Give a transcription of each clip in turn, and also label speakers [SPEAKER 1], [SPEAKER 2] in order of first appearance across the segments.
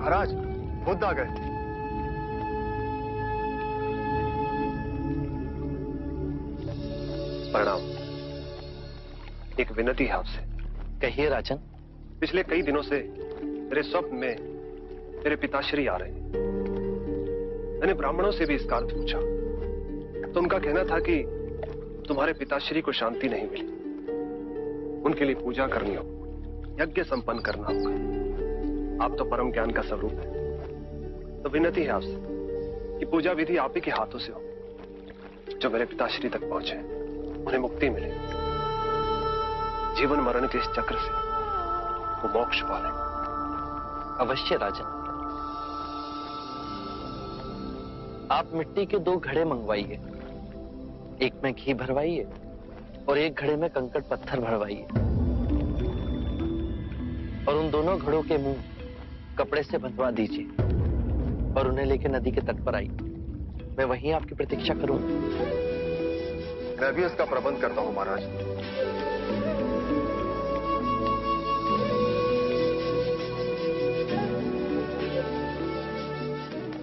[SPEAKER 1] महाराज, बुद्ध आ गए।
[SPEAKER 2] प्रणाम। एक विनती है आपसे।
[SPEAKER 3] कहिए राजन।
[SPEAKER 2] पिछले कई दिनों से मेरे स्वप्न में मेरे पिताश्री आ रहे हैं। मैंने ब्राह्मणों से भी इसका अर्थ पूछा तो उनका कहना था कि तुम्हारे पिताश्री को शांति नहीं मिली, उनके लिए पूजा करनी होगी, यज्ञ संपन्न करना होगा। आप तो परम ज्ञान का स्वरूप है, तो विनती है आपसे कि पूजा विधि आप ही के हाथों से हो, जो मेरे पिताश्री तक पहुंचे, उन्हें मुक्ति मिले, जीवन मरण के इस चक्र से वो मोक्ष पाले।
[SPEAKER 3] अवश्य राजन। आप मिट्टी के 2 घड़े मंगवाइए, एक में घी भरवाइए और एक घड़े में कंकड़ पत्थर भरवाइए, और उन दोनों घड़ों के मुंह कपड़े से बंधवा दीजिए और उन्हें लेकर नदी के तट पर आइए। मैं वहीं आपकी प्रतीक्षा करूंगा।
[SPEAKER 1] मैं भी इसका प्रबंध करता हूं महाराज।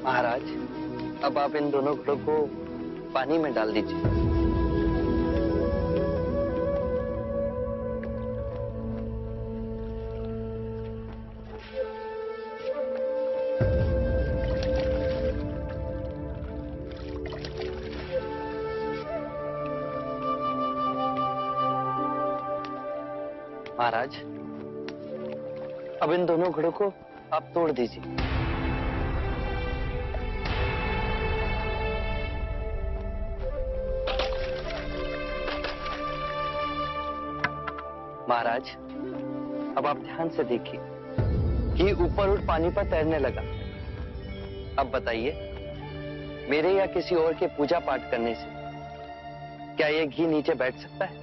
[SPEAKER 3] महाराज, अब आप इन दोनों घड़ों को पानी में डाल दीजिए। महाराज, अब इन दोनों घड़ों को आप तोड़ दीजिए। महाराज, अब आप ध्यान से देखिए कि ऊपर उठ पानी पर तैरने लगा। अब बताइए, मेरे या किसी और के पूजा पाठ करने से क्या ये घी नीचे बैठ सकता है?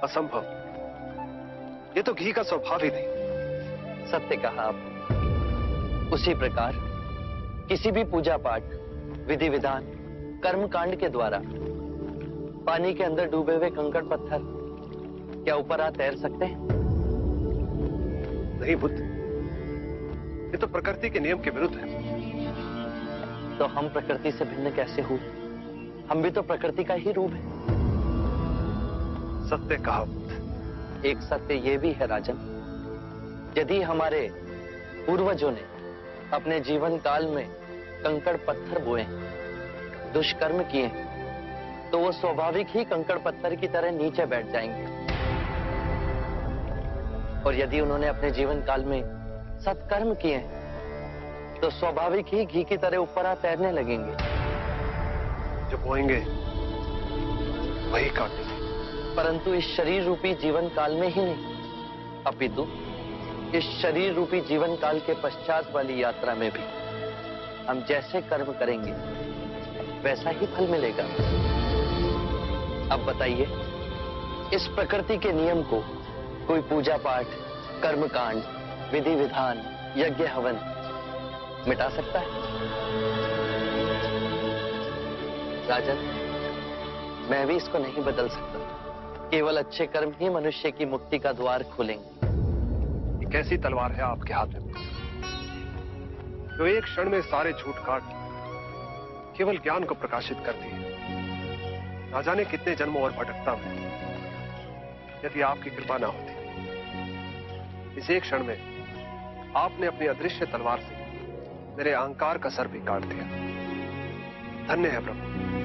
[SPEAKER 2] असंभव। ये तो घी का स्वभाव ही नहीं।
[SPEAKER 3] सत्य कहा आपने। उसी प्रकार किसी भी पूजा पाठ, विधि विधान, कर्म कांड के द्वारा पानी के अंदर डूबे हुए कंकड़ पत्थर क्या ऊपर आ तैर सकते हैं?
[SPEAKER 2] नहीं बुद्ध, ये तो प्रकृति के नियम के विरुद्ध है।
[SPEAKER 3] तो हम प्रकृति से भिन्न कैसे हुए? हम भी तो प्रकृति का ही रूप है।
[SPEAKER 2] सत्य कहा बुद्ध।
[SPEAKER 3] एक सत्य ये भी है राजन, यदि हमारे पूर्वजों ने अपने जीवन काल में कंकड़ पत्थर बोए, दुष्कर्म किए, तो वो स्वाभाविक ही कंकड़ पत्थर की तरह नीचे बैठ जाएंगे। और यदि उन्होंने अपने जीवन काल में सत्कर्म किए तो स्वाभाविक ही घी की तरह ऊपर आ तैरने लगेंगे।
[SPEAKER 2] जो बोएंगे वही काटेंगे।
[SPEAKER 3] परंतु इस शरीर रूपी जीवन काल में ही नहीं, अपितु इस शरीर रूपी जीवन काल के पश्चात वाली यात्रा में भी हम जैसे कर्म करेंगे वैसा ही फल मिलेगा। अब बताइए, इस प्रकृति के नियम को कोई पूजा पाठ, कर्म कांड, विधि विधान, यज्ञ हवन मिटा सकता है? राजन, मैं भी इसको नहीं बदल सकता। केवल अच्छे कर्म ही मनुष्य की मुक्ति का द्वार खोलेंगे।
[SPEAKER 2] ये कैसी तलवार है आपके हाथ में, जो एक क्षण में सारे झूठ काट केवल ज्ञान को प्रकाशित करती है? ना जाने कितने जन्मों और भटकता में यदि आपकी कृपा ना होती। इस एक क्षण में आपने अपनी अदृश्य तलवार से मेरे अहंकार का सर भी काट दिया। धन्य है प्रभु।